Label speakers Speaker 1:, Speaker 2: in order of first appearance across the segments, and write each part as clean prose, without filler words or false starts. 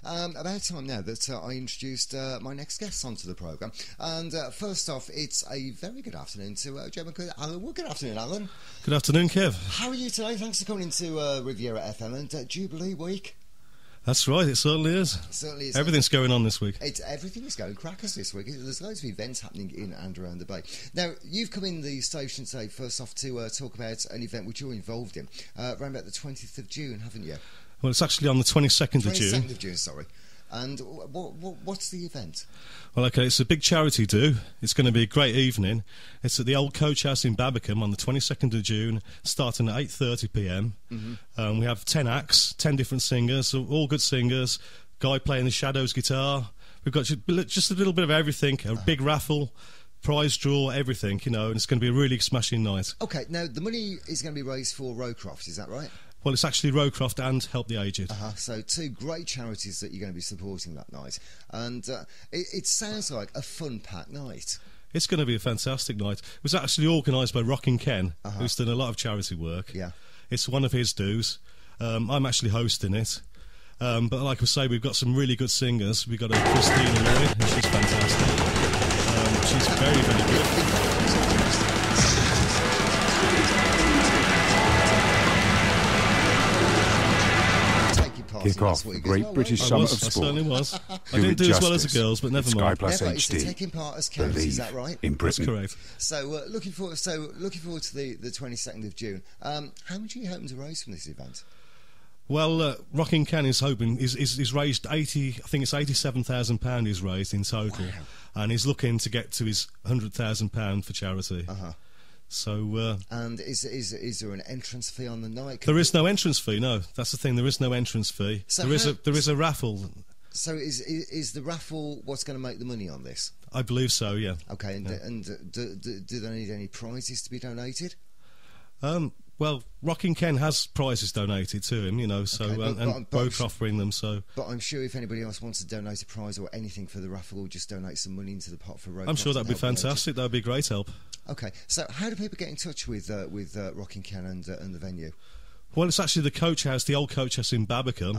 Speaker 1: About time now that I introduced my next guest onto the programme. And first off, it's a very good afternoon to Gemma. Alan. Well, good afternoon, Alan.
Speaker 2: Good afternoon, Kev.
Speaker 1: How are you today? Thanks for coming into Riviera FM and Jubilee Week.
Speaker 2: That's right, it certainly is.
Speaker 1: It certainly is.
Speaker 2: Everything's going on this week.
Speaker 1: Everything is going crackers this week. There's loads of events happening in and around the Bay. Now, you've come in the station today, first off, to talk about an event which you're involved in, around about the 20th of June, haven't you?
Speaker 2: Well, it's actually on the 22nd of June.
Speaker 1: 22nd of June, sorry. And what's the event?
Speaker 2: Well, OK, it's a big charity do. It's going to be a great evening. It's at the old Coach House in Babbacombe on the 22nd of June, starting at 8:30pm. We have 10 acts, 10 different singers, all good singers, guy playing the Shadows guitar. We've got just a little bit of everything, a big raffle, prize draw, everything, you know, and it's going to be a really smashing night. OK,
Speaker 1: now the money is going to be raised for Rowcroft, is that right?
Speaker 2: Well, it's actually Rowcroft and Help the Aged.
Speaker 1: So two great charities that you're going to be supporting that night. And it sounds like a fun-packed night.
Speaker 2: It's going to be a fantastic night. It was actually organised by Rockin' Ken, who's done a lot of charity work.
Speaker 1: Yeah.
Speaker 2: It's one of his dues. I'm actually hosting it. But like I say, we've got some really good singers. We've got Christina, Lloyd, and she's fantastic. She's very, very good.
Speaker 3: Kick off the Great British Summer of Sport.
Speaker 2: I certainly was. I didn't do as well as the girls, but never mind.
Speaker 3: Sky Plus HD.
Speaker 1: Taking part as coach, is that right?
Speaker 3: In Britain.
Speaker 2: That's correct.
Speaker 1: So looking forward to the 22nd of June. How much are you hoping to raise from this event?
Speaker 2: Well, Rockin' Ken is hoping he's raised I think it's £87,000 he's raised in total, and he's looking to get to his £100,000 for charity. So,
Speaker 1: and is there an entrance fee on the night?
Speaker 2: There is no entrance fee. No, that's the thing. There is no entrance fee. So there is a raffle.
Speaker 1: So is the raffle what's going to make the money on this?
Speaker 2: I believe so. Yeah.
Speaker 1: Okay. And do they need any prizes to be donated?
Speaker 2: Well, Rockin' Ken has prizes donated to him, you know, so and both offering them. So,
Speaker 1: but I'm sure if anybody else wants to donate a prize or anything for the raffle, or just donate some money into the pot for Rowcroft,
Speaker 2: I'm sure that'd be fantastic. That'd be great help.
Speaker 1: Okay, so how do people get in touch with Rockin' Ken and the venue?
Speaker 2: Well, it's actually the Coach House, the old Coach House in Babbacombe.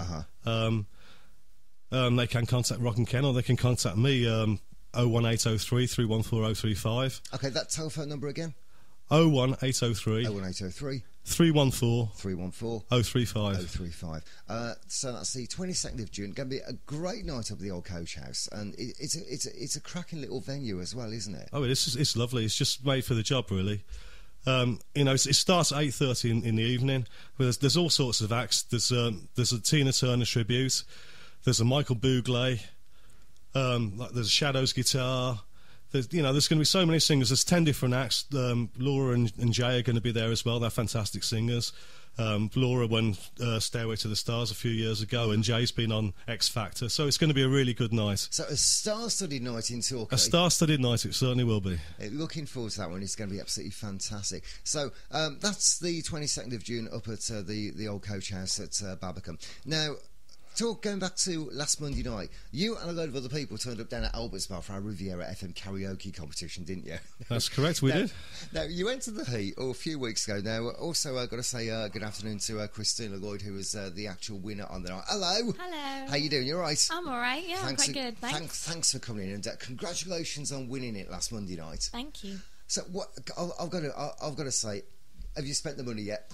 Speaker 2: They can contact Rockin' Ken, or they can contact me. 01803 314 035.
Speaker 1: Okay, that telephone number again.
Speaker 2: 01803 314 035.
Speaker 1: So that's the 22nd of June. Going to be a great night up at the old Coach House, and it's a cracking little venue as well, isn't it?
Speaker 2: Oh, it's lovely. It's just made for the job, really. You know, it starts at 8:30 in the evening. There's all sorts of acts. There's a Tina Turner tribute. There's a Michael Bublé. There's a Shadows guitar. There's going to be so many singers. There's 10 different acts. Laura and Jay are going to be there as well. They're fantastic singers. Laura won Stairway to the Stars a few years ago, and Jay's been on X Factor. So it's going to be a really good night.
Speaker 1: So a star-studded night in Torquay.
Speaker 2: A star-studded night, it certainly will be.
Speaker 1: Looking forward to that one. It's going to be absolutely fantastic. So that's the 22nd of June up at the old Coach House at Babbacombe. Now, going back to last Monday night, you and a load of other people turned up down at Albert's Bar for our Riviera FM karaoke competition, didn't you?
Speaker 2: That's correct, we did.
Speaker 1: Now, you entered the heat a few weeks ago. Now, also, I've got to say good afternoon to Christina, Lloyd, who was the actual winner on the night. Hello.
Speaker 4: Hello.
Speaker 1: How you doing? You all right?
Speaker 4: I'm all right, yeah, I'm quite good, thanks.
Speaker 1: Thanks for coming in, and congratulations on winning it last Monday night.
Speaker 4: Thank you.
Speaker 1: So, I've got to say, have you spent the money yet?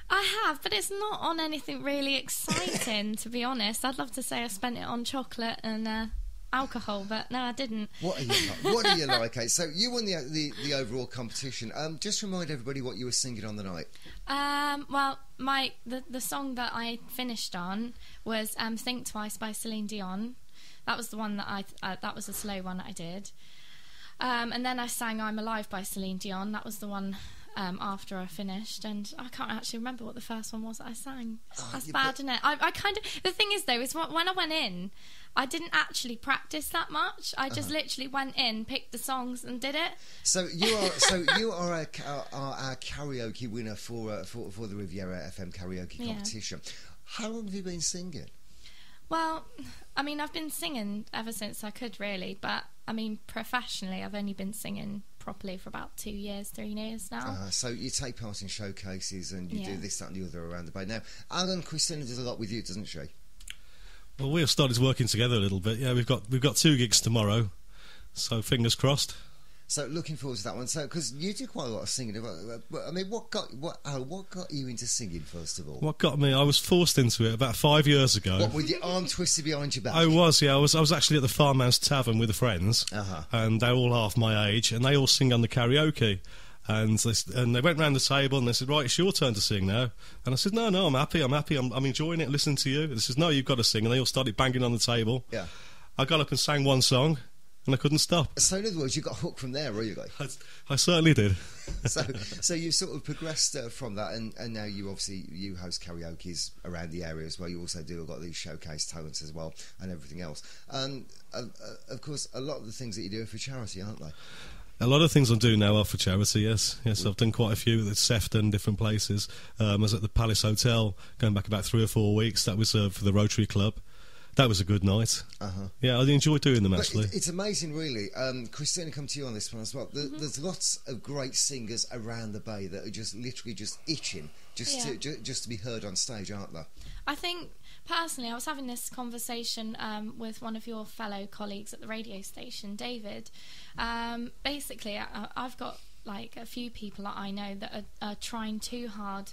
Speaker 4: I have, but it's not on anything really exciting, to be honest. I'd love to say I spent it on chocolate and alcohol, but no, I didn't.
Speaker 1: What are you like? Okay, so you won the overall competition. Just remind everybody what you were singing on the night.
Speaker 4: Well, the song that I finished on was "Think Twice" by Celine Dion. That was the one that that was a slow one that I did. And then I sang "I'm Alive" by Celine Dion. That was the one after I finished, and I can't actually remember what the first one was that I sang. That's bad, isn't it? I kind of... The thing is, though, is when I went in, I didn't actually practice that much. I just literally went in, picked the songs, and did it.
Speaker 1: So you are our karaoke winner for the Riviera FM karaoke competition. How long have you been singing?
Speaker 4: Well, I mean, I've been singing ever since I could, really, but I mean, professionally, I've only been singing properly for about 3 years now.
Speaker 1: So you take part in showcases and you do this, that and the other around the bay. Now, Christina does a lot with you, doesn't she?
Speaker 2: Well, we have started working together a little bit. Yeah, we've got 2 gigs tomorrow, so fingers crossed.
Speaker 1: So looking forward to that one. So because you do quite a lot of singing. I mean, what got you into singing first of all?
Speaker 2: What got me? I was forced into it about 5 years ago.
Speaker 1: What, with your arm twisted behind your back?
Speaker 2: I was, yeah. I was actually at the Farmhouse Tavern with the friends, and they're all half my age, and they all sing on the karaoke. And they went round the table and they said, right, it's your turn to sing now. And I said, no, I'm happy. I'm enjoying it, listening to you. They said, no, you've got to sing. And they all started banging on the table.
Speaker 1: Yeah.
Speaker 2: I got up and sang one song, and I couldn't stop.
Speaker 1: So in other words, you got hooked from there, really?
Speaker 2: I certainly did.
Speaker 1: so you sort of progressed from that, and now you host karaoke's around the area as well. You also do a lot of these showcase talents as well, and everything else. And of course, a lot of the things that you do are for charity, aren't they?
Speaker 2: A lot of things I'm doing now are for charity, yes. I've done quite a few at Sefton, different places. I was at the Palace Hotel going back about 3 or 4 weeks. That was for the Rotary Club. That was a good night. Yeah, I enjoy doing them, actually.
Speaker 1: It's amazing, really. Christina, come to you on this one as well. There's lots of great singers around the Bay that are just literally just itching just to be heard on stage, aren't they?
Speaker 4: I think, personally, I was having this conversation with one of your fellow colleagues at the radio station, David. Basically, I've got like a few people that I know that are trying too hard,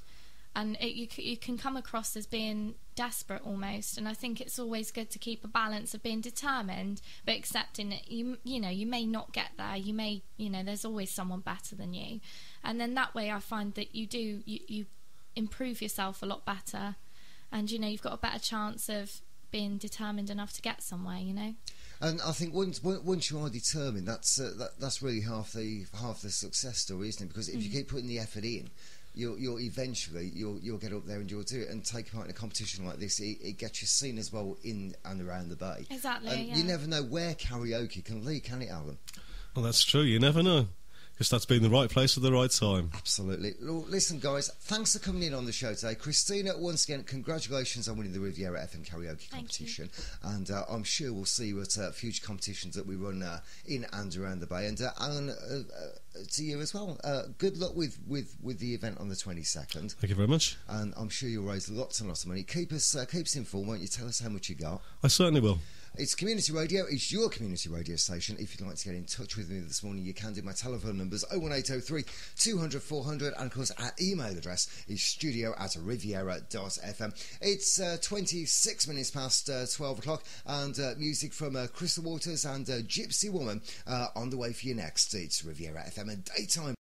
Speaker 4: and you can come across as being desperate almost. And I think it's always good to keep a balance of being determined but accepting that you may not get there. You may, there's always someone better than you, and then that way I find that you improve yourself a lot better, and you've got a better chance of being determined enough to get somewhere.
Speaker 1: And I think once you are determined, that's really half the success story, isn't it? Because if you keep putting the effort in, you'll eventually get up there and you'll do it. And take part in a competition like this, it gets you seen as well in and around the Bay.
Speaker 4: Exactly.
Speaker 1: And you never know where karaoke can lead, can it, Alan?
Speaker 2: Well, that's true. You never know. Because that's been the right place at the right time.
Speaker 1: Absolutely. Well, listen, guys, thanks for coming in on the show today. Christina, once again, congratulations on winning the Riviera FM karaoke competition. And I'm sure we'll see you at future competitions that we run in and around the Bay. And Alan, to you as well. Good luck with the event on the 22nd.
Speaker 2: Thank you very much.
Speaker 1: And I'm sure you'll raise lots and lots of money. Keep us informed, won't you? Tell us how much you got.
Speaker 2: I certainly will.
Speaker 1: It's community radio. It's your community radio station. If you'd like to get in touch with me this morning, you can do. My telephone numbers 01803 200 400, and of course our email address is studio@riviera.fm. It's 26 minutes past 12 o'clock, and music from Crystal Waters and Gypsy Woman on the way for you next. It's Riviera FM and daytime.